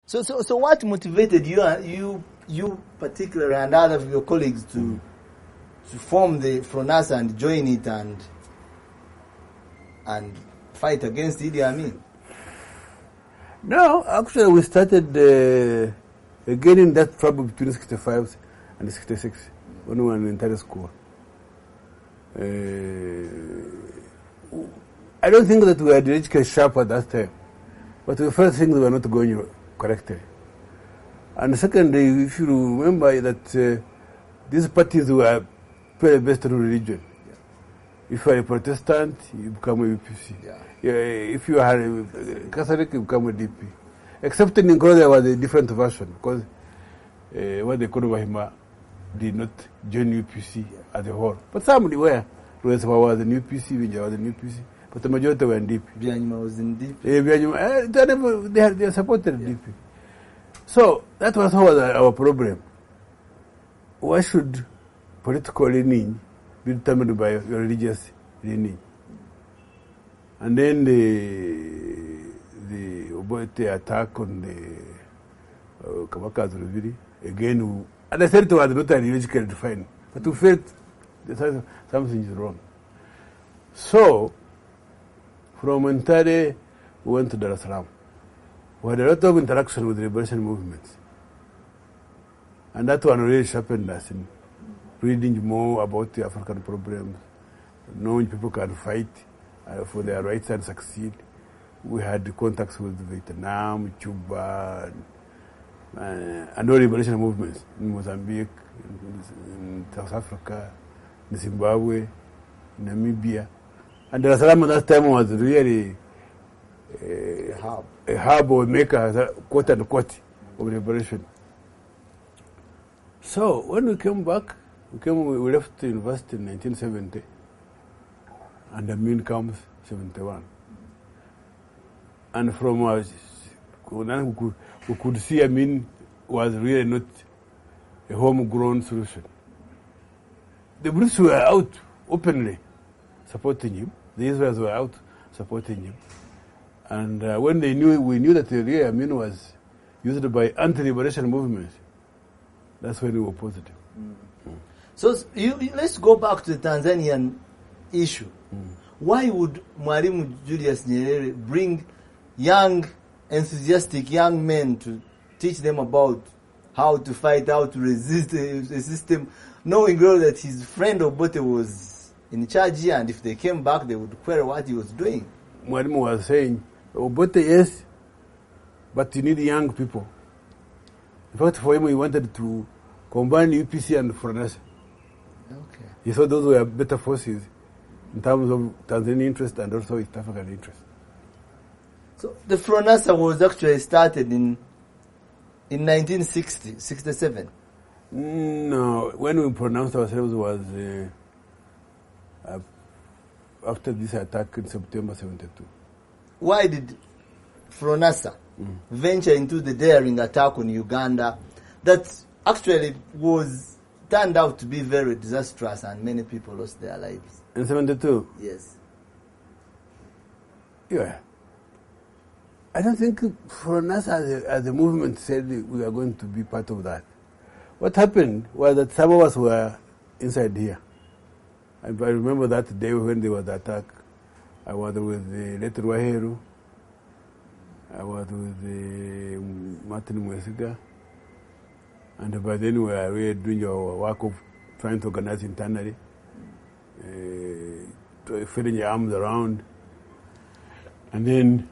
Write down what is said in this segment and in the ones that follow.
So what motivated you particularly and other of your colleagues to form the FRONASA and join it and fight against Idi Amin? No, actually we started again in that trouble between 65 and 66 when we were in entire school. I don't think that we had educated sharp at that time, but the first thing we were not going correctly. And secondly, if you remember that these parties were very based on religion. Yeah. If you are a Protestant, you become a UPC. Yeah, if you are a Catholic, you become a DP. Except in Ngoro, there was a different version, because what they called Wahima did not join UPC as a whole. But some were. Rweswa was in UPC, Vinja was in UPC, but the majority were in DP. Byanyuma was in DP. They supported DP. So that was our problem. Why should political leaning be determined by your religious leaning? And then the Obote attack on the Kabaka's Reviri, again, and I said it was not ideologically defined, but we felt that something is wrong. So, from Nyerere, we went to Dar es Salaam. We had a lot of interaction with the liberation movements. And that one really sharpened us in reading more about the African problems, knowing people can fight for their rights and succeed. We had contacts with Vietnam, Cuba, and all liberation movements in Mozambique, in South Africa, in Zimbabwe, in Namibia. And Dar es Salaam at that time was really a hub or maker, quote unquote, of liberation. So when we came back, we left the university in 1970, and Amin comes 71. And from we could see Amin was really not a homegrown solution. The Brits were out openly supporting him. The Israelis were out supporting him. And when we knew that Eriya Amin was used by anti-liberation movements, that's when we were positive. So let's go back to the Tanzanian issue. Why would Mwalimu Julius Nyerere bring young, enthusiastic young men to teach them about how to fight, how to resist the system, knowing well that his friend Obote was in charge here, and if they came back, they would query what he was doing? Mwalimu was saying, Obote, yes, but you need young people. In fact, for him, he wanted to combine UPC and FRONASA. Okay. He thought those were better forces in terms of Tanzanian interest and also East African interest. So the FRONASA was actually started in 1960, 67. No, when we pronounced ourselves was after this attack in September 72. Why did FRONASA venture into the daring attack on Uganda that actually turned out to be very disastrous and many people lost their lives? In 72? Yes. Yeah. I don't think FRONASA as a movement said we are going to be part of that. What happened was that some of us were inside here. And I remember that day when there was the attack. I was with the late Waheru. I was with the Martin Mwesiga. And by then we were really doing our work of trying to organize internally, feeling your arms around. And then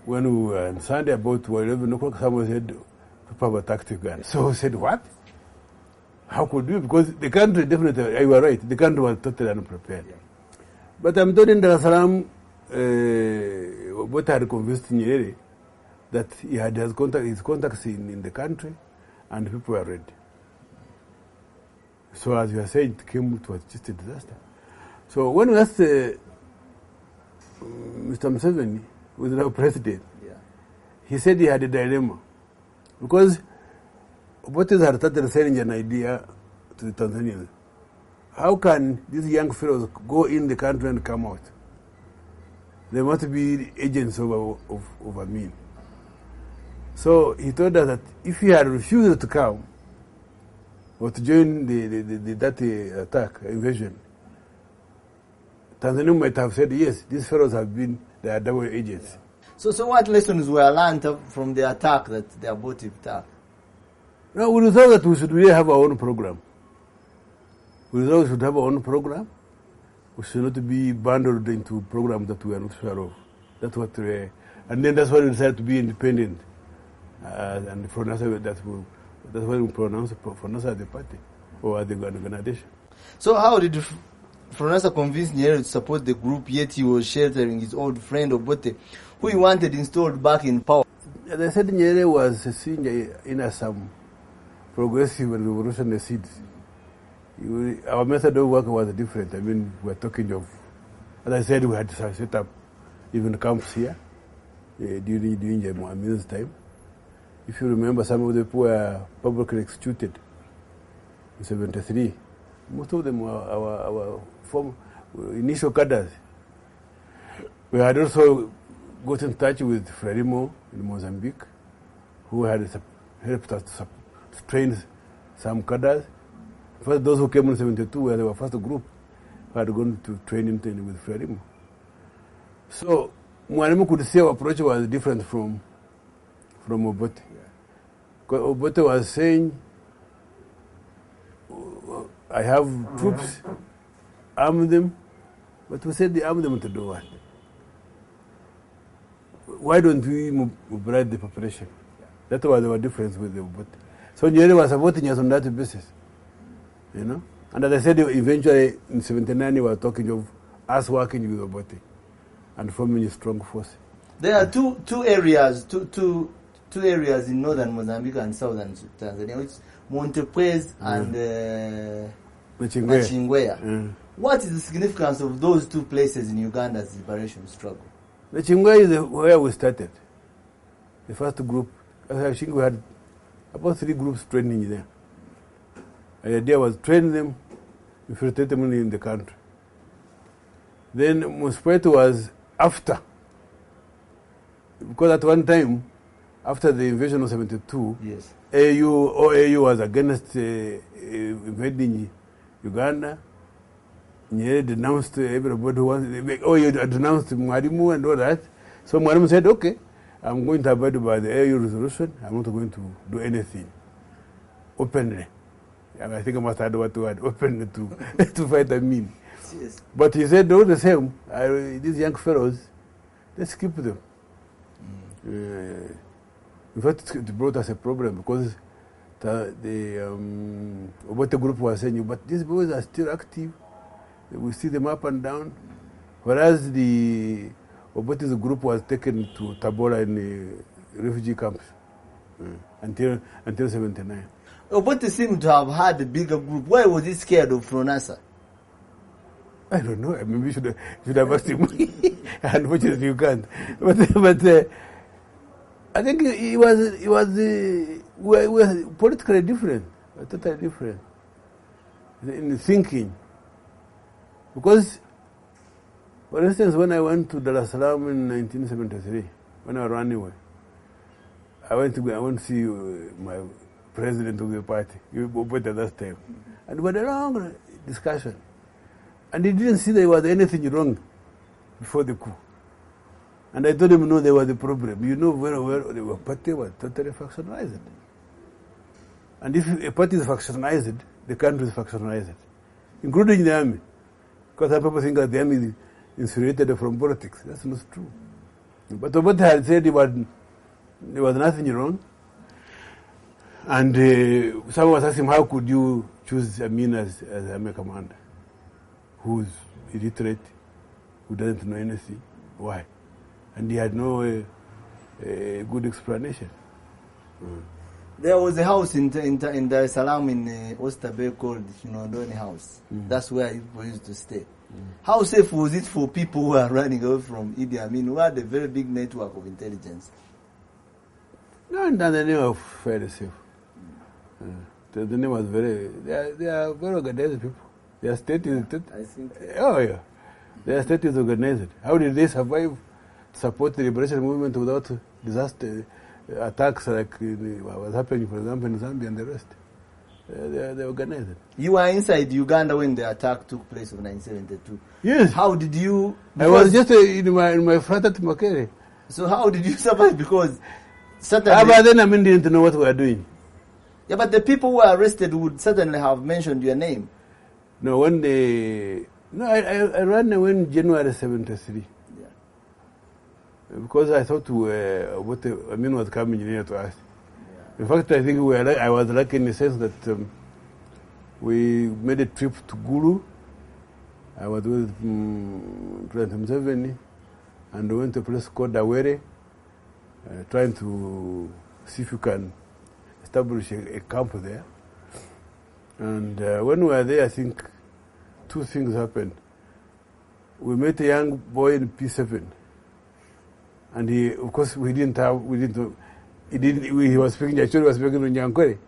when we were on Sunday about 11 o'clock, someone said, people have attacked Uganda. So we said, what? How could we? Because the country definitely, you were right, the country was totally unprepared. Yeah. But I'm told in Dar es Salaam, what had convinced Nyerere that he had his contacts in the country and people were ready. So as you are saying, it was just a disaster. So when we asked Mr. Museveni, who was now president, he said he had a dilemma. Because what is had started selling an idea to the Tanzanians. How can these young fellows go in the country and come out? They must be agents of Amin. So he told us that if he had refused to come or to join that attack, invasion, Tanzania might have said, yes, these fellows they are double agents. So what lessons were learned from the attack, the abortive attack? No, we thought that we should really have our own program. We thought we should have our own program. We should not be bundled into programs that we are not sure of. That's what and then that's why we decided to be independent. And for us, that's why we pronounce as the party or as the organization. So how did Fronasa convince Nyerere to support the group, yet he was sheltering his old friend Obote, who he wanted installed back in power? As I said, Nyerere was seen in some progressive and revolutionary seeds. Our method of work was different. I mean, we're talking of, as I said, we had to set up even camps here during Amin's time. If you remember, some of the people were publicly executed in 1973. Most of them were our former initial cadres. We had also got in touch with Frelimo in Mozambique, who had helped us to train some cadres. First, those who came in 1972 were our first group who had gone to training with Frelimo. So, Mwalimu could see our approach was different from Obote. Because Obote was saying, I have troops, arm them, but we said they arm them to do what? Why don't we mobilize the population? That was our difference with the Obote. So Nyerere was supporting us on that basis, you know. And as I said, eventually in 1979 we were talking of us working with Obote and forming a strong force. There are two areas in northern Mozambique and southern Tanzania, which Montepuez and Nachingwea. What is the significance of those two places in Uganda's liberation struggle? Nachingwea is where we started. The first group, I think we had about 3 groups training there. And the idea was train them, infiltrate them in the country. Then Montepuez was after. Because at one time, after the invasion of 1972, yes, AU was against invading Uganda. Nyerere denounced everybody who wanted. You denounced Mwalimu and all that. So Mwalimu said, okay, I'm going to abide by the AU resolution. I'm not going to do anything openly. And I think I must add what word openly to fight Amin. Yes. But he said, all the same, these young fellows, let's keep them. In fact, it brought us a problem because the Obote group was saying, but these boys are still active. We see them up and down. Whereas the Obote's group was taken to Tabora in the refugee camps until 1979. Obote seemed to have had a bigger group. Why was he scared of Fronasa? I don't know. Maybe we should have asked him. Unfortunately, you can't. But I think we were politically different, totally different in thinking. Because, for instance, when I went to Dar es Salaam in 1973, when I ran away, I went to see my president of the party, Obote at that time, and we had a long discussion. And he didn't see there was anything wrong before the coup. And I told him, no, there was a problem. You know very well, the party was totally factionalized. And if a party is factionalized, the country is factionalized, including the army. Because some people think that the army is insulated from politics. That's not true. But Obote had said there was nothing wrong. And someone was asking him, how could you choose Amin as army commander, who's illiterate, who doesn't know anything? Why? And he had no good explanation. There was a house in Dar es Salaam in Oyster Bay called Kinondoni House. That's where people used to stay. How safe was it for people who are running away from Idi Amin, who had a very big network of intelligence? No, in Tanzania was fairly safe. Tanzania was they are very organized people. Their state is, I think. Oh yeah, their state is organized. How did they survive, support the liberation movement without disaster, attacks like what was happening, for example, in Zambia and the rest. They organized it. You were inside Uganda when the attack took place of 1972. Yes. How did you... I was just in my flat at Makere. So how did you survive? Because certainly... But then Amin didn't know what we were doing. Yeah, but the people who were arrested would certainly have mentioned your name. No, when they... No, I ran away in January 73. Yeah. Because I thought Amin was coming near to us. In fact, I think I was lucky in the sense that we made a trip to Gulu. I was with President Museveni, and we went to a place called Nyerere, trying to see if we can establish a camp there. And when we were there, I think two things happened. We met a young boy in P7, and he was speaking, actually was speaking in Nyankore,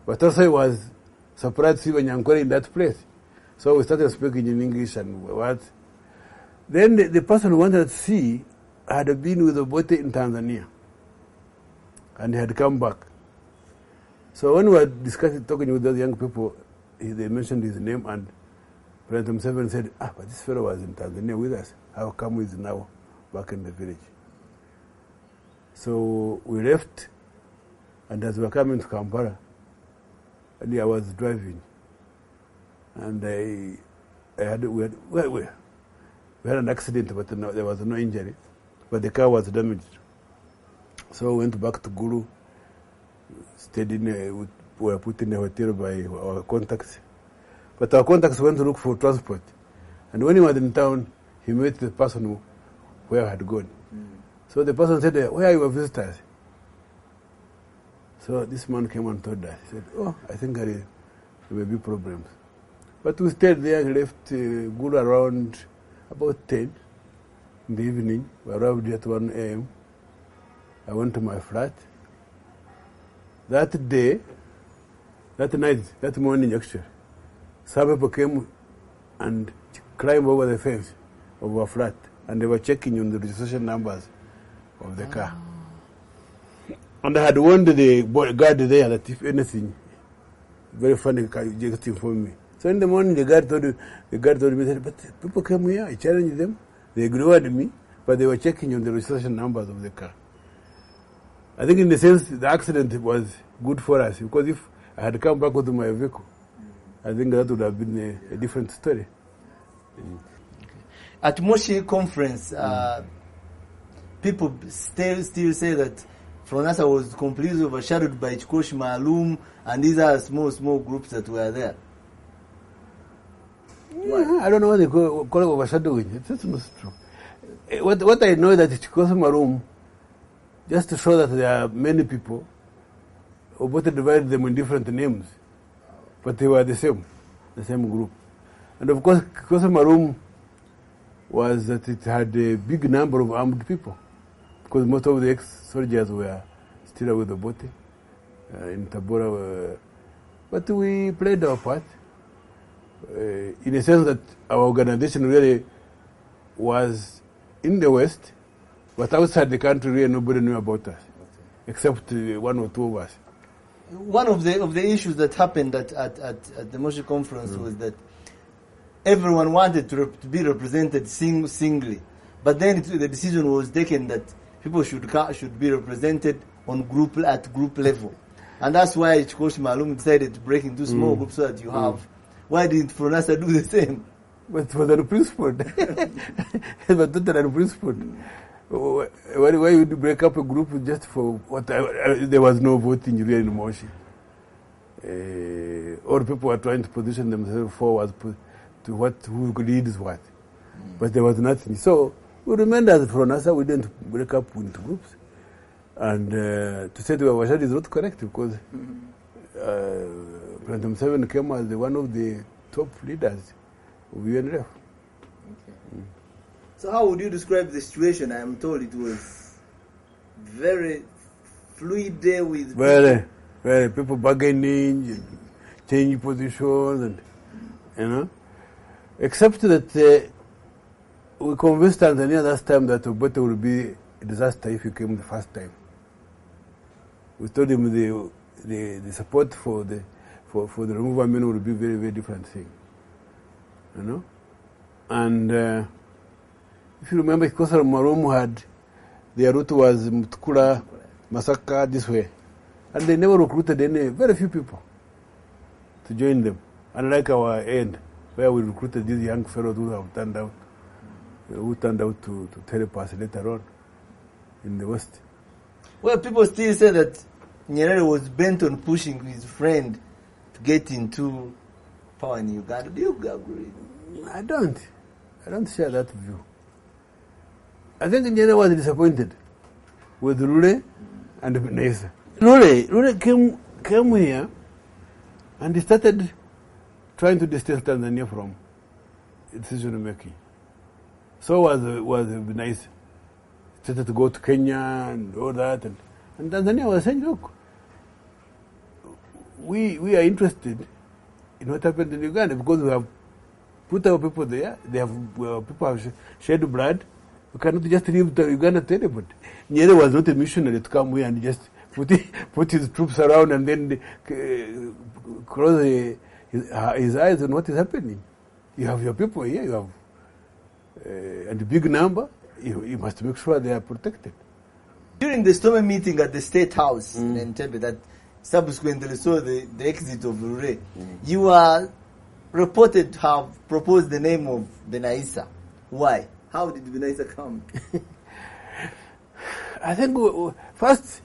but also he was surprised to see Nyankore in that place. So we started speaking in English and what. Then the person who wanted to see had been with the boat in Tanzania, and he had come back. So when we were talking with those young people, they mentioned his name, and President Museveni said, but this fellow was in Tanzania with us. How come he's now back in the village? So we left, and as we were coming to Kampala, and I was driving, and we had an accident, but there was no injury, but the car was damaged. So we went back to Gulu, stayed we were put in a hotel by our contacts. But our contacts went to look for transport. And when he was in town, he met the person where I had gone. So the person said, where are your visitors? So this man came and told us. He said, I think there may be problems. But we stayed there and left Gulu around about 10 in the evening. We arrived at 1 a.m. I went to my flat. That morning actually, some people came and climbed over the fence of our flat, and they were checking on the registration numbers of the car. And I had warned the guard there that if anything very funny just inform me. So in the morning the guard told me, but people came here, I challenged them, they ignored me, but they were checking on the registration numbers of the car. I think in the sense the accident was good for us, because if I had come back with my vehicle, I think that would have been a different story. At Moshi conference, people still say that Fronasa was completely overshadowed by Chikoshi Maalum and these are small groups that were there. Yeah, I don't know what they call it overshadowing. It's not true. What I know is that Chikoshi Maalum, just to show that there are many people, Obote divided them in different names, but they were the same group. And of course, Chikoshi Maalum was that it had a big number of armed people, because most of the ex-soldiers were still with the Obote in Tabora. But we played our part in a sense that our organization really was in the West, but outside the country, really nobody knew about us, except one or two of us. One of the issues that happened at the Moshi conference was that everyone wanted to be represented singly, but then the decision was taken that people should be represented at group level, and that's why Chikoshi Maalum decided to break into small groups so that you have. Why didn't Fronasa do the same? But it was unprincipled. It was totally unprincipled. Why would you break up a group just for what? There was no voting really in Moshi. All people were trying to position themselves forward to who leads what. But there was nothing. So we remained as Fronasa, we didn't break up into groups. And to say to our is not correct, because President Museveni came as one of the top leaders of UNRF. So how would you describe the situation? I am told it was very fluid there with very people bargaining, and changing positions, and except that we convinced Tanzania last time that Obote would be a disaster if he came the first time. we told him the support for the removal of Amin would be very, very different thing. You know? And if you remember, Kosar Maromu had, their route was Mutukula, Masaka, this way. And they never recruited very few people to join them. Unlike our end, where we recruited these young fellows who have turned out, to help us later on in the West. Well, people still say that Nyerere was bent on pushing his friend to get into power in Uganda. Do you agree? I don't share that view. I think Nyerere was disappointed with Rure and Binaisa. Rure came here and he started trying to distance Tanzania from decision making. So was Binaisa. Started to go to Kenya and all that, and Tanzania was saying, look, we are interested in what happened in Uganda because we have put our people there. They have people have shed blood. We cannot just leave Uganda to anybody. Nyerere was not a missionary to come here and just put his troops around and then close his eyes on what is happening. You have your people here. You have and a big number. You must make sure they are protected. During the Stormy meeting at the State House in Entebbe that subsequently saw the exit of Rure, you are reported to have proposed the name of Binaisa. Why? How did Binaisa come? I think first,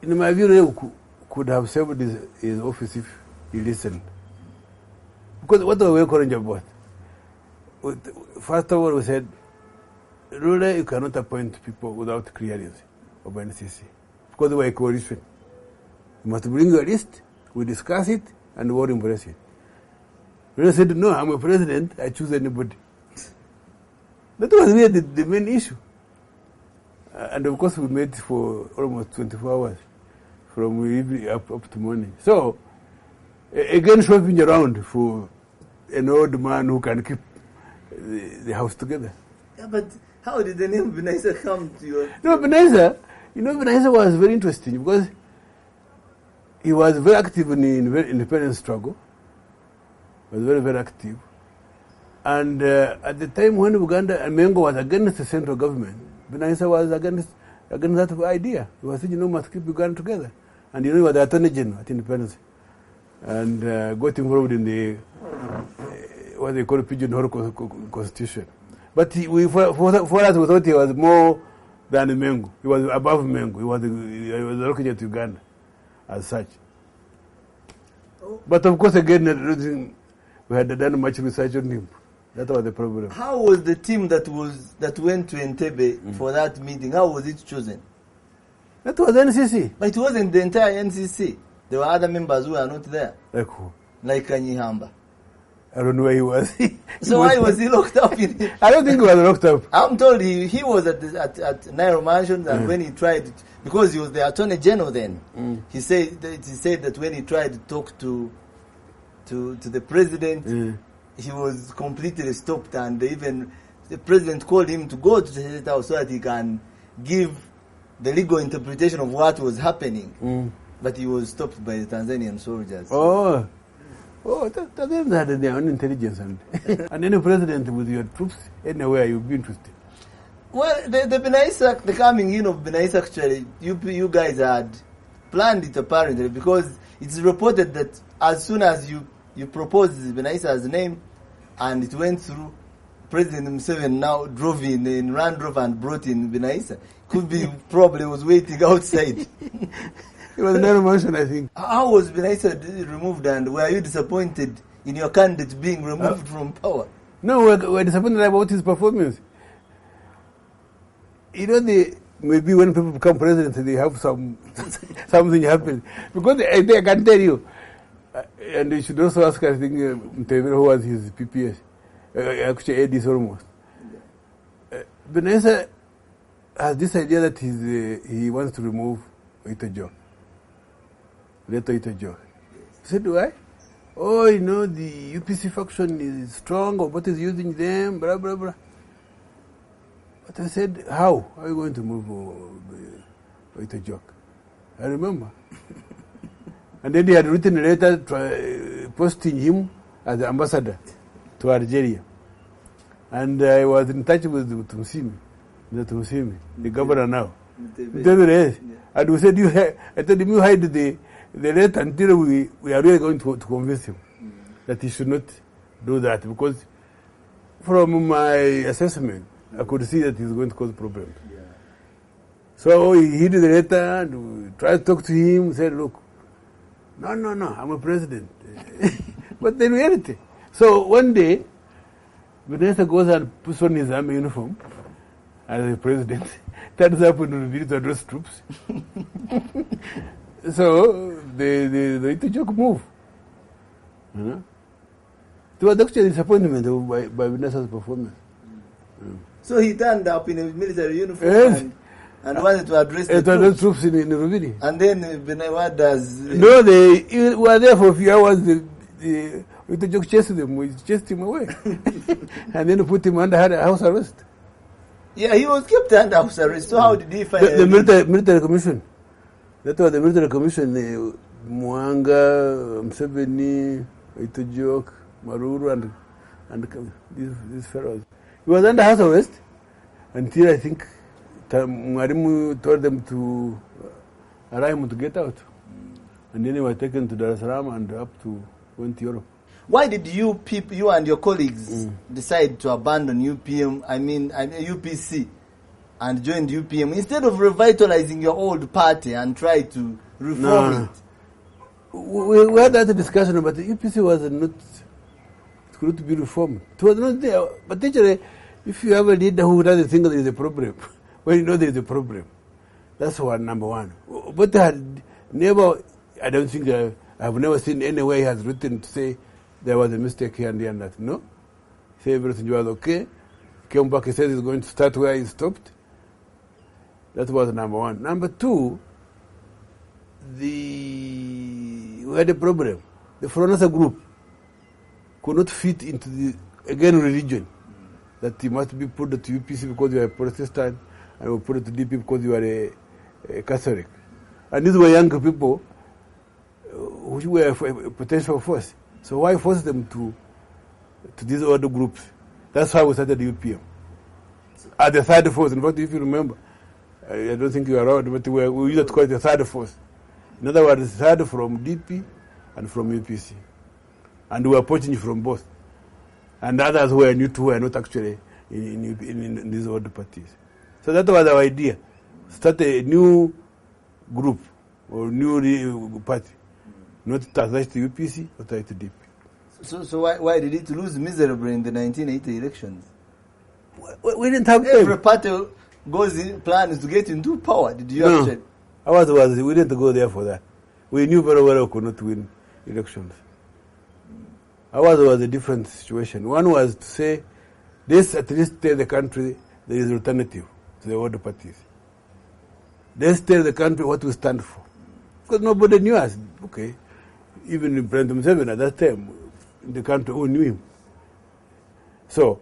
in my view, Rure could have served his office if he listened. Because what were we encouraged about? First of all, we said, Rure, you cannot appoint people without clearance of NCC because they were a coalition. You must bring your list, we discuss it, and we'll embrace it. Rure said, no, I'm a president, I choose anybody. That was really the main issue. And of course, we met for almost 24 hours, from evening up to morning. So, again, shopping around for an old man who can keep the house together. Yeah, but how did the name Binaisa come to you? No, Binaisa was very interesting because he was very active in the independence struggle. He was very, very active. And at the time when Uganda and Mengo was against the central government, Binaisa was against that idea. He was saying, must keep Uganda together. And he was the Attorney General at independence. And got involved in the what they call pigeonhole constitution. But for us, we thought he was more than Mengo. He was above Mengo. He was looking at Uganda as such. Oh. But of course, again, we had done much research on him. That was the problem. How was the team that went to Entebbe for that meeting? How was it chosen? That was NCC. But it wasn't the entire NCC. There were other members who were not there. Like who? Like Kanyihamba. I don't know where he was. So why was he locked up in it? I don't think he was locked up. I'm told he was at Nairobi Mansion, and when he tried, because he was the Attorney General then, he said that when he tried to talk to the president, he was completely stopped, and even the president called him to go to the State House so that he can give the legal interpretation of what was happening. But he was stopped by the Tanzanian soldiers. Oh, Tanzania had their own intelligence, and any president with your troops anywhere, you'll be interested. Well, the coming in of Binaisa, actually, you guys had planned it apparently, because it's reported that as soon as you proposed Binaisa's name and it went through, President Museveni now drove in Land Rover and brought in Binaisa. Could be probably was waiting outside. It was never mentioned, I think. How was Binaisa removed, and were you disappointed in your candidate being removed from power? No, we're disappointed about his performance. Maybe when people become president, they have something happen. Because I can tell you, and you should also ask, I think, who was his PPS, actually ADs almost. Binaisa has this idea that he wants to remove Itajo. Later Itajo. He said, why? Oh, the UPC faction is strong, or what is using them, blah, blah, blah. But I said, how? How are you going to move Itajo? I remember. And then he had written a letter posting him as the ambassador to Algeria. And I was in touch with Tumsimi, the governor now. Yes. And we said, I told him, you hide the letter until we are really going to convince him that he should not do that. Because from my assessment, I could see that he's going to cause problems. Yeah. So he hid the letter and we tried to talk to him, said, look, no, I'm a president. But in reality. So one day, Binaisa goes and puts on his army uniform as a president, turns up in Nairobi to address troops. So the joke move. You know? It was actually a disappointment by Binaisa's performance. So he turned up in a military uniform and wanted to address the troops in Nairobi. And then what does... No, they were there for a few hours. The joke chased them. We chased him away. And then put him under house arrest. Yeah, he was kept under house arrest. So how did he find... The military commission. That was the military commission. Mwanga, Mseveni, Itojok, Maruru, and these fellows. He was under house arrest until I think Mwarimu told them to allow him to get out. And then they were taken to Dar es Salaam and went to Europe. Why did you and your colleagues decide to abandon UPC and join UPM instead of revitalizing your old party and try to reform it? We had that discussion, but the UPC was not to be reformed. It was not there. But actually, if you have a leader who doesn't think there is a problem, when you know there is a problem, that's number one. But I don't think I've never seen anywhere he has written to say there was a mistake here and there and that. No. Say everything was okay. Came back, he said he's going to start where he stopped. That was number one. Number two, we had a problem. The Foreigners group could not fit into the, religion. That you must be put to UPC because you are a Protestant, and we put it to DP because you are a Catholic. And these were young people who were a potential force. So why force them to these other groups? That's why we started the UPM. At the third force, in fact, if you remember, I don't think you are around, but we used to call it the third force. In other words, the third from DP and from UPC. And we were poaching from both. And others who were new to were not actually in these other parties. So that was our idea. Start a new group or new party. Not attached to UPC, but attached to DP. So why did it lose miserably in the 1980 elections? We didn't have time. Every party plans to get into power. Did you actually? We didn't go there for that. We knew very well we could not win elections. Ours was a different situation. One was to say, let's at least tell the country there is an alternative to the other parties. Let's tell the country what we stand for. Because nobody knew us. Okay. Even President Museveni at that time, in the country, who knew him. So,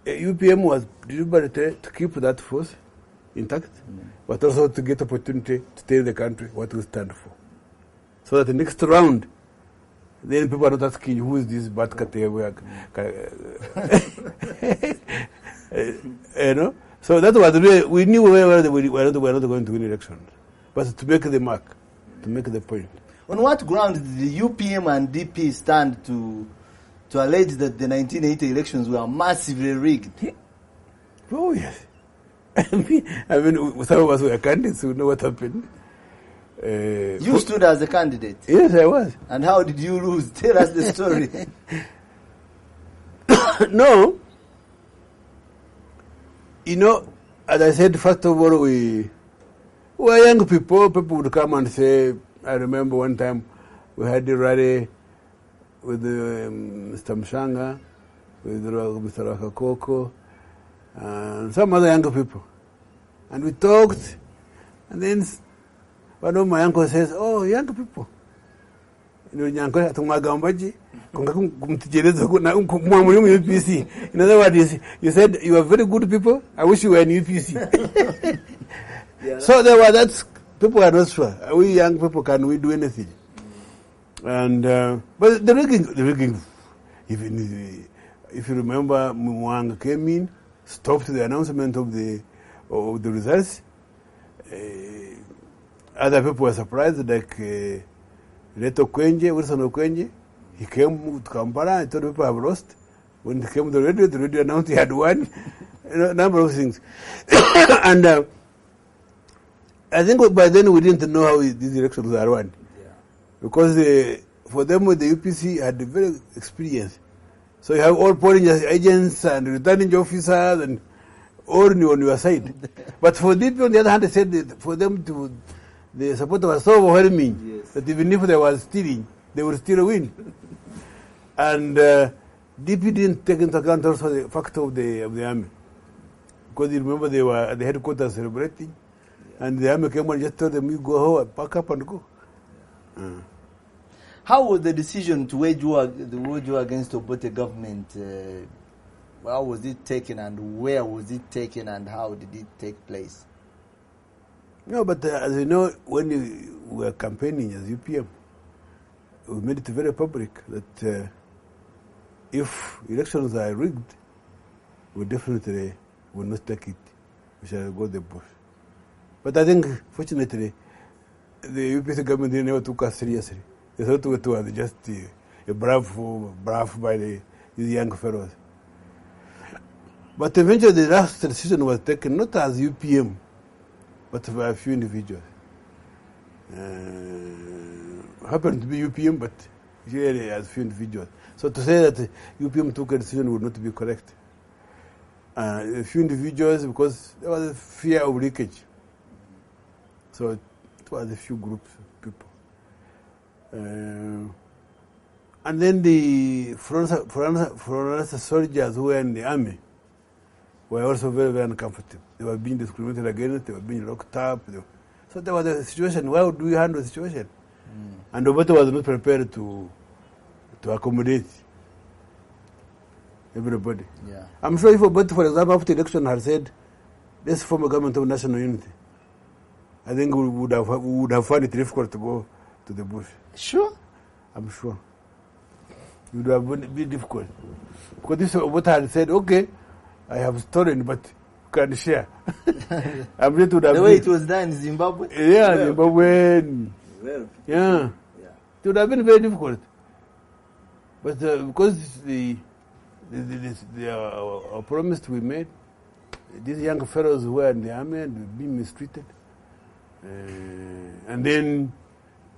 UPM was deliberate to keep that force intact, but also to get opportunity to tell the country what we stand for. So that the next round, then people are not asking who is this bad Kategaya. So that was really, we knew we were not going to win elections, but to make the mark, to make the point. On what ground did the UPM and DP stand to allege that the 1980 elections were massively rigged? Oh yes, I mean, some of us were candidates who know what happened. You stood as a candidate? Yes, I was. And how did you lose? Tell us the story. No. As I said, first of all, we were young people. People would come and say, I remember one time we had a rally with Mr. Mshanga, with Mr. Rakakoko, and some other young people. And we talked, and then one of my uncles says, oh, young people. In other words, you said you are very good people. I wish you were in UPC. Yeah. So there was that people are not sure. We young people, can we do anything? And but the rigging, even if you remember, Mwanga came in, stopped the announcement of the results. Other people were surprised, like Wilson Okwenje. He came to Kampala and told people have lost. When he came to the radio announced he had won. A number of things. And I think by then we didn't know how these elections are run. Yeah. Because for them, the UPC had very experience. So you have all polling agents and returning officers and all on your side. But for the people on the other hand, they said that for them to, the support was so overwhelming, yes, that even if they were stealing, they would still win. And DP didn't take into account also the factor of the army. Because you remember they were at the headquarters celebrating, yeah, and the army came and just told them, you go home, pack up and go. Yeah. How was the decision to wage war against Obote government? How was it taken, and where was it taken, and how did it take place? No, but as you know, when we were campaigning as UPM, we made it very public that if elections are rigged, we definitely will not take it. We shall go the bush. But I think, fortunately, the UPC government never took us seriously. They thought it was just a brave by these young fellows. But eventually the last decision was taken not as UPM, but by a few individuals. Happened to be UPM, but really as few individuals. So to say that UPM took a decision would not be correct. A few individuals, because there was a fear of leakage. So it was a few groups of people. And then the foreign soldiers who were in the army were also very, very uncomfortable. They were being discriminated against, they were being locked up. So there was a situation, how do we handle the situation? And Obote was not prepared to accommodate everybody. Yeah. I'm sure if Obote, for example, after the election had said, let's form a government of national unity, I think we would have found it difficult to go to the bush. Sure? I'm sure. It would have been difficult. Because this Obote had said, okay, I have stolen, but you can share. I'm ready to have the way it was done in Zimbabwe? Yeah, well, Zimbabwe. Well, yeah. It would have been very difficult. But because our promise we made, these young fellows who were in the army and being mistreated, and then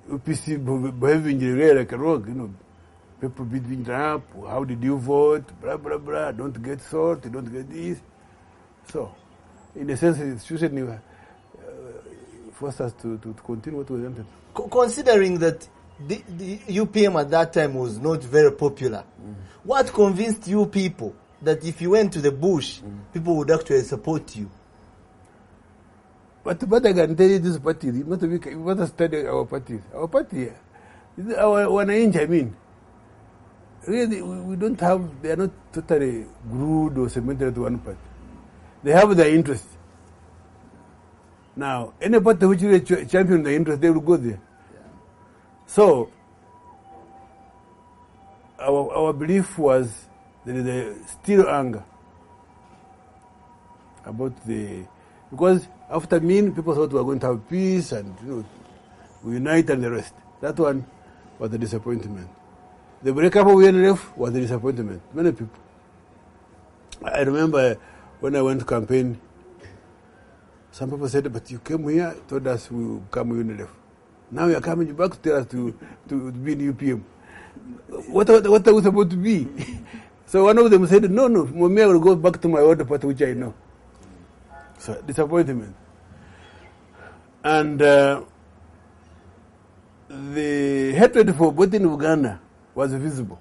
UPC behaving in Nyerere like a rogue, people beating up, how did you vote, blah, blah, blah, don't get salt, don't get this. So, in a sense, the institution forced us to continue what we wanted. Considering that the UPM at that time was not very popular, what convinced you people that if you went to the bush, people would actually support you? But I can tell you this party, you must study our parties. Our party, our anti-Amin, really, we don't have, they are not totally glued or cemented to one party. They have their interest. Now, any party which is champion their interest, they will go there. Yeah. So, our belief was there is a still anger about because after Amin, people thought we were going to have peace and we unite and the rest. That one was a disappointment. The breakup of NLF was a disappointment. Many people. I remember when I went to campaign, some people said, but you came here, told us we will come UNLF. Now you are coming back to tell us to be in UPM. What are we supposed to be? So one of them said, no, Mommy, I will go back to my old party, which I know. So, disappointment. And the hatred for both in Uganda was visible.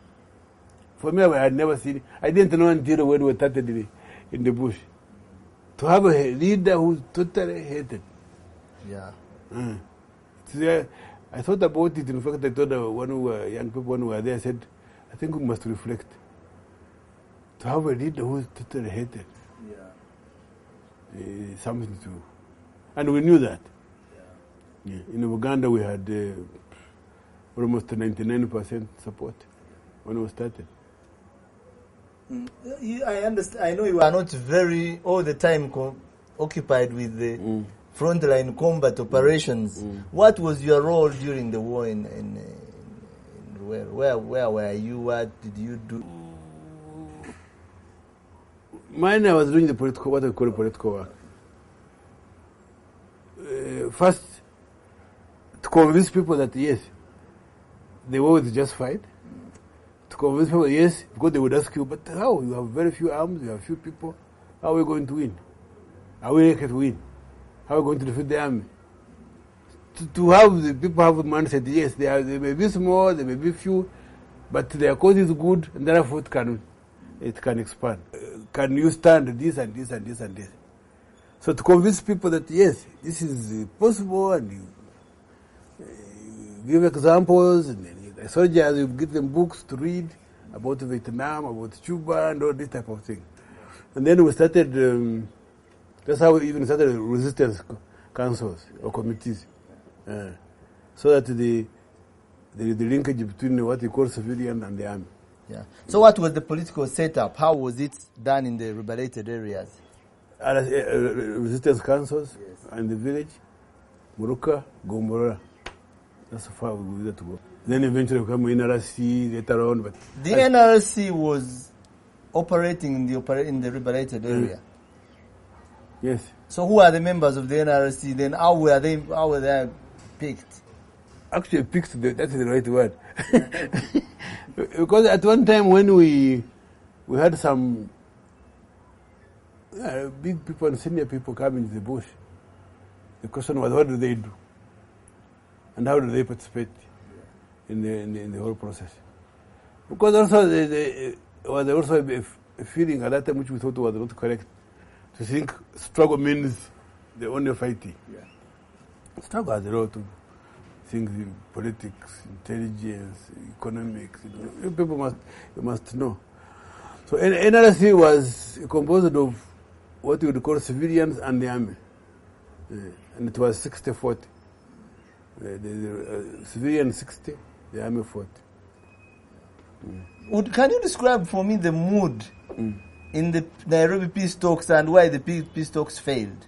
For me, I had never seen it. I didn't know until when we started in the bush. To have a leader who's totally hated. Yeah. I thought about it. In fact, I told one of the young people when we were there, I said, I think we must reflect. To have a leader who's totally hated. Something to, and we knew that. Yeah. In Uganda, we had almost 99% support when we started. I understand. I know you are not very all the time occupied with the frontline combat operations. What was your role during the war in where were you? What did you do? Mine, I was doing the political, what I call political work. First, to convince people that yes, the war is justified. To convince people, yes, because they would ask you, but how? You have very few arms, you have few people. How are we going to win? Are we likely to win? How are we going to defeat the army? To have the people have the mindset, yes, they may be small, they may be few, but their cause is good, and therefore it can expand. Can you stand this and this and this and this? So to convince people that yes, this is possible, and you give examples, and then the soldiers, you give them books to read about Vietnam, about Cuba, and all this type of thing. And then we started, that's how we even started resistance councils or committees, so that the linkage between what we call civilian and the army. Yeah. So what was the political setup? How was it done in the liberated areas? Resistance councils in the village, Muruka, Gomorrah. That's how far we wanted to go. Then eventually we became NRC later on. But the NRC was operating in the liberated area. Yes. So who are the members of the NRC? Then how were they picked? Actually, picked. That's the right word. Because at one time when we had some big people and senior people coming to the bush, the question was, what do they do? And how do they participate in the whole process? Because also there was also a feeling at that time which we thought was not correct, to think struggle means the only fighting. Yeah. Struggle has a lot of things, politics, intelligence, economics. People must know. So NRC was composed of what you would call civilians and the army. And it was 60-40. The civilian 60, the army 40. Can you describe for me the mood in the Nairobi peace talks and why the peace talks failed?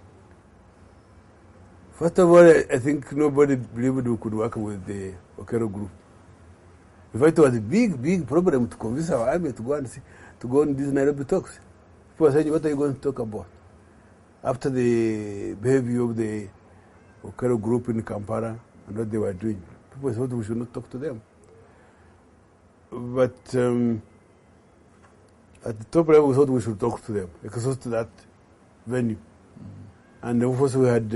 First of all, I think nobody believed we could work with the Okero group. In fact, it was a big problem to convince our army to go on these Nairobi talks. People said, what are you going to talk about? After the behavior of the Okero group in Kampala and what they were doing, people thought we should not talk to them. But at the top level, we thought we should talk to them, because to that venue. And of course, we had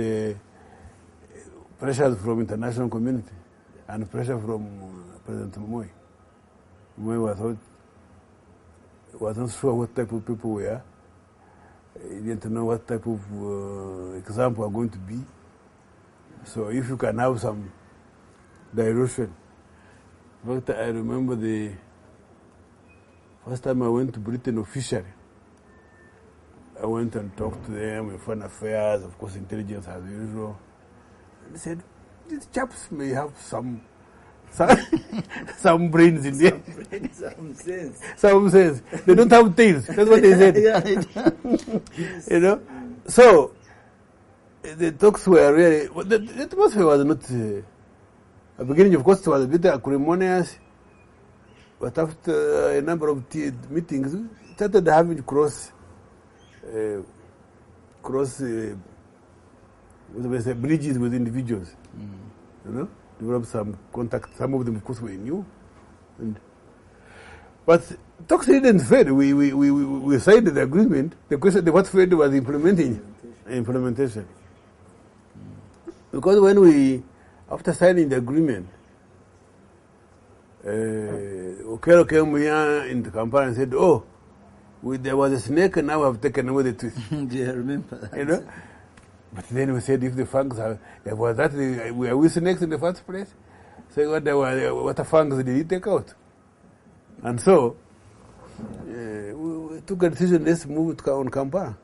pressure from international community and pressure from President Moi. Moi was not sure what type of people we are. He didn't know what type of example are going to be. So if you can have some direction. In fact, I remember the first time I went to Britain officially. I went and talked to them in foreign affairs, of course, intelligence as usual. And they said, these chaps may have some brains in there. Some sense. Some sense. They don't have tails. That's what they said. You know? So, the talks were really... The atmosphere was not... at the beginning, of course, it was a bit acrimonious. But after a number of meetings, we started having cross bridges with individuals. You know, develop some contact. Some of them, of course, we knew. But talks didn't fail. We signed the agreement. The question, what failed was implementation. Because when after signing the agreement, Okero came here in the Kampala and said, there was a snake and now we have taken away the tooth. Yeah, I remember that. You know? But then we said, if the fangs were we snakes in the first place? So what fangs did he take out? And so, we took a decision, let's move on Kampala.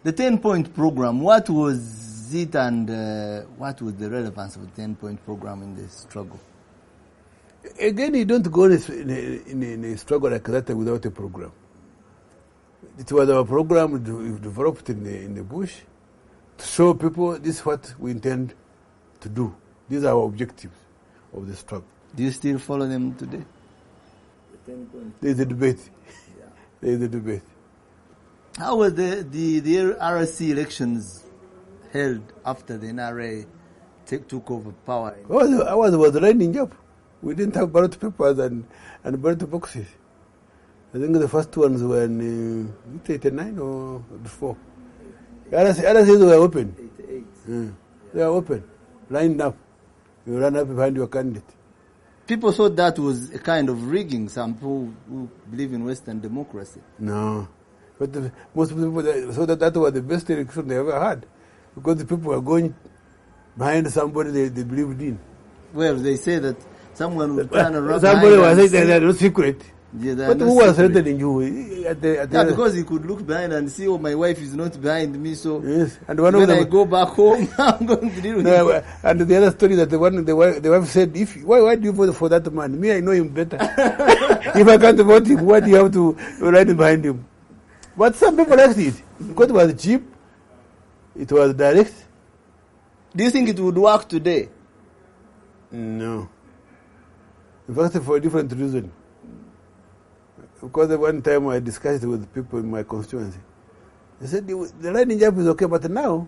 The 10-point program, what was is it, and what was the relevance of the 10-point program in the struggle? Again, you don't go in a struggle like that without a program. It was our program we developed in the bush to show people this is what we intend to do. These are our objectives of the struggle. Do you still follow them today? There's a debate. Yeah. There's a debate. How were the RSC elections held after the NRA took over power? I was lining up. We didn't have ballot papers and ballot boxes. I think the first ones were in 89 or before. RSCs were open. 88. Yeah. They were open, lined up. You ran up behind your candidate. People thought that was a kind of rigging. Some people who believe in Western democracy. No. But most people thought that was the best election they ever had. Because the people were going behind somebody they believed in. Well, they say that someone would turn around. Somebody was saying they're no secret. Yeah, but who was threatening you? Because he could look behind and see, oh, my wife is not behind me, so yes. And one when of them, I go back home, I'm going to deal with it. And the other story that the wife said, why do you vote for that man? Me, I know him better. If I can't vote him, why do you have to ride behind him? But some people liked it because it was cheap, it was direct. Do you think it would work today? No. In fact, for a different reason. Because one time I discussed it with people in my constituency. They said the lining up is okay, but now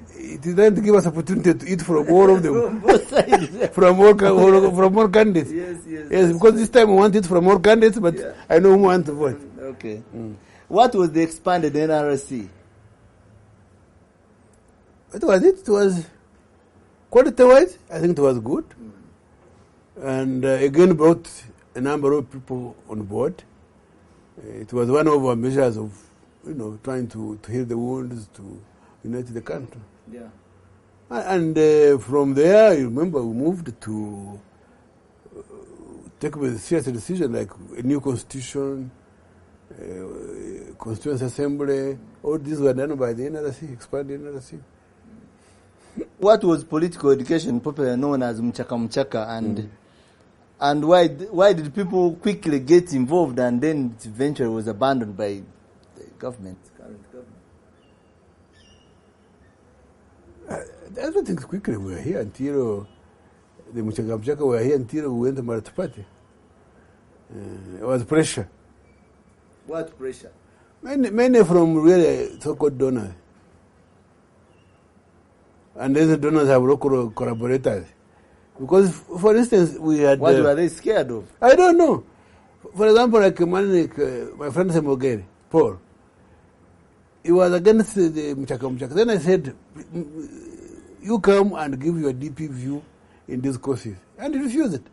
it is going to give us opportunity to eat from all of them. From both sides. from more candidates. Yes, because this time we want it from more candidates, but yeah. I know who want to vote. Okay. What was the expanded NRC? What was it? It was quality-wise, I think it was good. And again brought a number of people on board. It was one of our measures of, trying to heal the wounds, to unite the country. Yeah. And from there, you remember, we moved to take a serious decision like a new constitution, constituent assembly. All these were done by the NRC, expanded NRC. What was political education, popularly known as mchaka, and why did people quickly get involved and then it eventually was abandoned by the government, current government? I don't think quickly we were here until the mchaka were here until we went to Marat Party. It was pressure. What pressure? Many from really so-called donors. And then the donors have local collaborators. Because, for instance, we had... What were they scared of? I don't know. For example, like my friend Semogeri, Paul, he was against the Mchaka. Then I said, you come and give your DP view in these courses. And he refused it.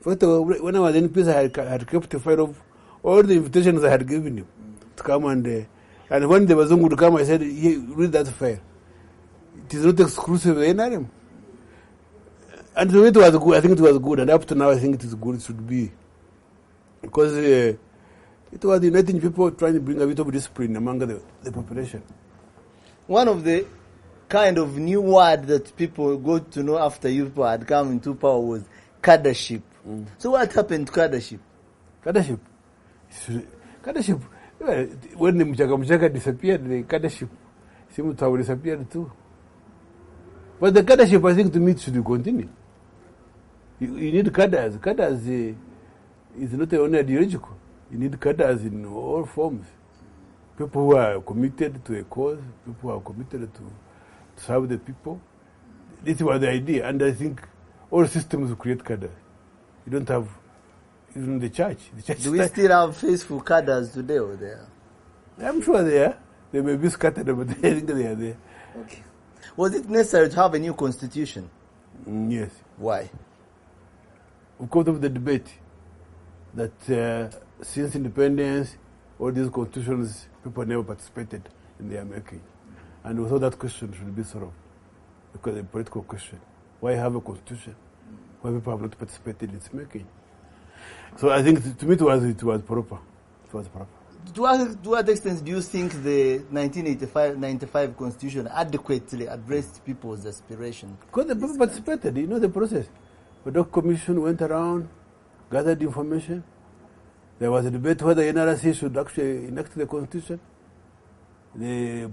First of all, when I was in peace, I had kept a file of all the invitations I had given him to come and when the Bazungu would come, I said, read that file. It is not exclusive to NRM. And so it was good. I think it was good. And up to now, I think it is good. It should be. Because it was uniting people, trying to bring a bit of discipline among the population. One of the kind of new word that people got to know after you people had come into power was cadreship. So what happened to cadreship? Cadreship, when the Mchaka disappeared, the cadreship seemed to have disappeared too. But the cadreship, I think, to me, should continue. You need cadres. Cadres is not only ideological. You need cadres in all forms. People who are committed to a cause, people who are committed to serve the people. This was the idea. And I think all systems create cadres. You don't have even the church. Do we still have faithful cadres today or there? I'm sure they are. They may be scattered, but I think they are there. Okay. Was it necessary to have a new constitution? Yes. Why? Because of the debate that since independence, all these constitutions, people never participated in their making. And we thought that question should be solved. Because it's a political question. Why have a constitution? Why people have not participated in its making? So I think, to me, it was proper. It was proper. To what extent do you think the 1995 Constitution adequately addressed people's aspirations? Because the people participated, the process. The Doc Commission went around, gathered information. There was a debate whether NRC should actually enact the Constitution. The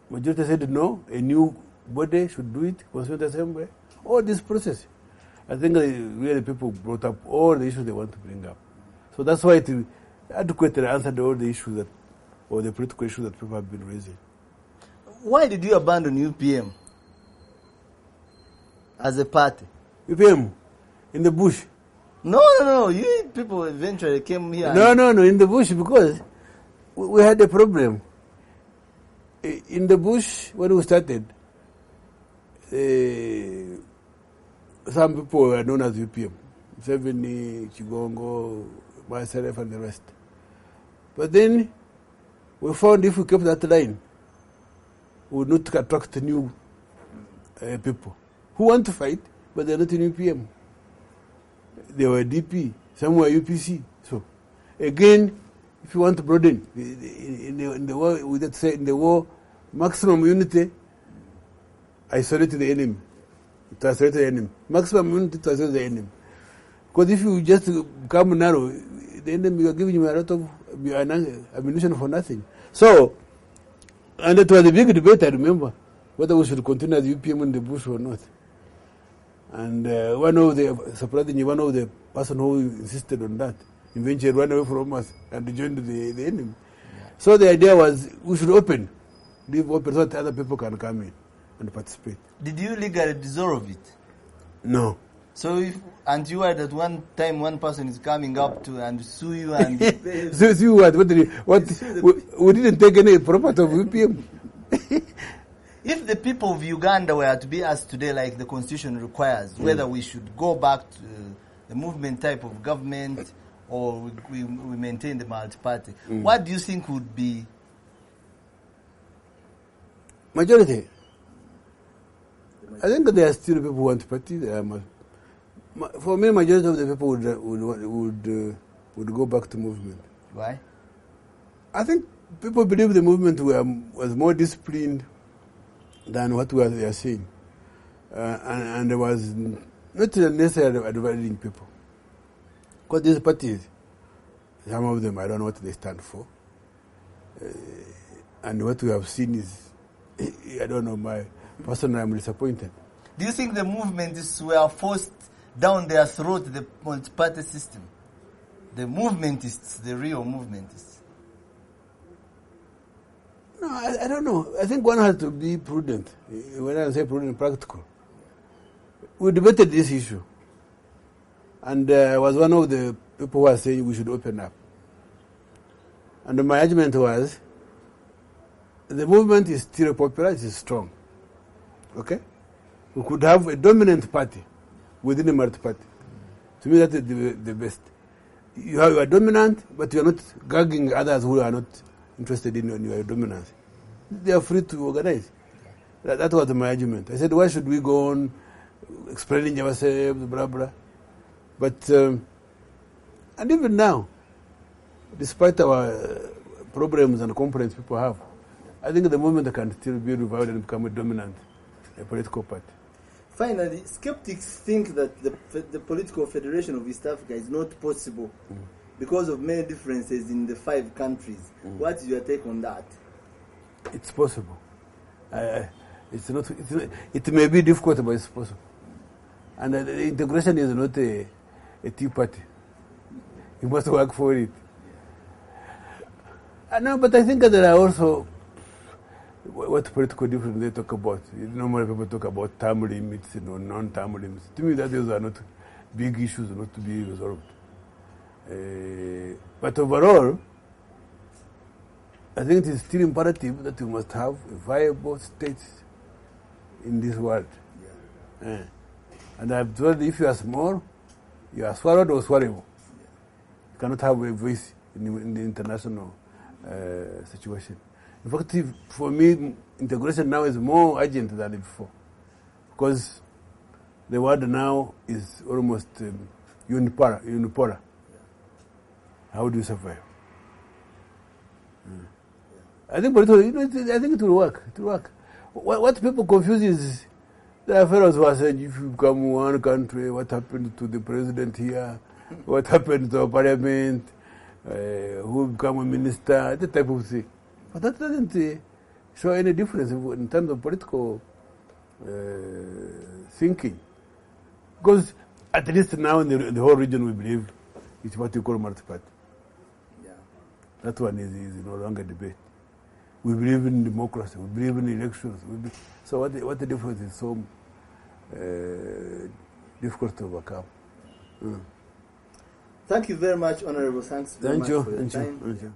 majority said no, a new body should do it, Constituent Assembly. All this process. I think really people brought up all the issues they want to bring up. So that's why it adequately answered all the issues or the political issues that people have been raising. Why did you abandon UPM as a party? UPM, in the bush. No. You people eventually came here. No, in the bush, because we had a problem. In the bush, when we started, some people were known as UPM. Seveni, Chigongo, myself, and the rest. But then we found if we kept that line, we would not attract new people who want to fight, but they're not in UPM. They were DP, some were UPC. So, again, if you want to broaden, in the war, we just say in the war, maximum unity isolated the enemy. It isolated the enemy. Maximum unity to isolate the enemy. Because if you just become narrow, the enemy, you are giving him a lot of ammunition for nothing. So, and it was a big debate, I remember, whether we should continue as UPM in the bush or not. And one of the person who insisted on that eventually ran away from us and joined the enemy. Yeah. So the idea was we should leave open so that other people can come in and participate. Did you legally dissolve it? No. So and you heard that one time one person is coming up to and sue you and sue what? We didn't take any property of UPM. If the people of Uganda were to be asked today, like the Constitution requires, whether we should go back to the movement type of government or we maintain the multi-party, what do you think would be majority? I think there are still people who want party. For me, majority of the people would go back to movement. Why? I think people believe the movement was more disciplined than what we are seeing. And there was not necessarily dividing people. Because these parties, some of them, I don't know what they stand for. And what we have seen is, I don't know, personally, I'm disappointed. Do you think the movements were forced down their throat, the multi-party system? The movementists, the real movementists? No, I don't know. I think one has to be prudent. When I say prudent, practical. We debated this issue. And I was one of the people who were saying we should open up. And my argument was, the movement is still popular, it is strong. Okay? We could have a dominant party within a multi-party. To me, that is the best. You are dominant, but you are not gagging others who are not interested in your dominance. They are free to organize. That was my argument. I said, why should we go on explaining ourselves, blah, blah. But, and even now, despite our problems and complaints people have, I think the movement can still be revived and become a dominant political party. Finally, skeptics think that the political federation of East Africa is not possible because of many differences in the 5 countries. What is your take on that? It's possible. It may be difficult, but it's possible. And the integration is not a tea party. You must work for it. No, but I think that there are also what political difference they talk about. Normally people talk about term limits, non-term limits. To me, that those are not big issues, not to be resolved. But overall, I think it is still imperative that we must have viable states in this world. Yeah. And I've told you, if you are small, you are swallowed or swallowable. You cannot have a voice in the international situation. In fact, for me, integration now is more urgent than before, because the world now is almost unipolar. How do you survive? I think it will work. It will work. What people confuse is there are fellows who are saying if you become one country, what happened to the president here? What happened to our parliament? Who become a minister? That type of thing. But that doesn't show any difference in terms of political thinking. Because at least now in the whole region we believe it's what you call multi-party. Yeah. That one is no longer debate. We believe in democracy. We believe in elections. So what the difference is so difficult to overcome. Thank you very much, Honorable. Thanks very much for your time. Thank you.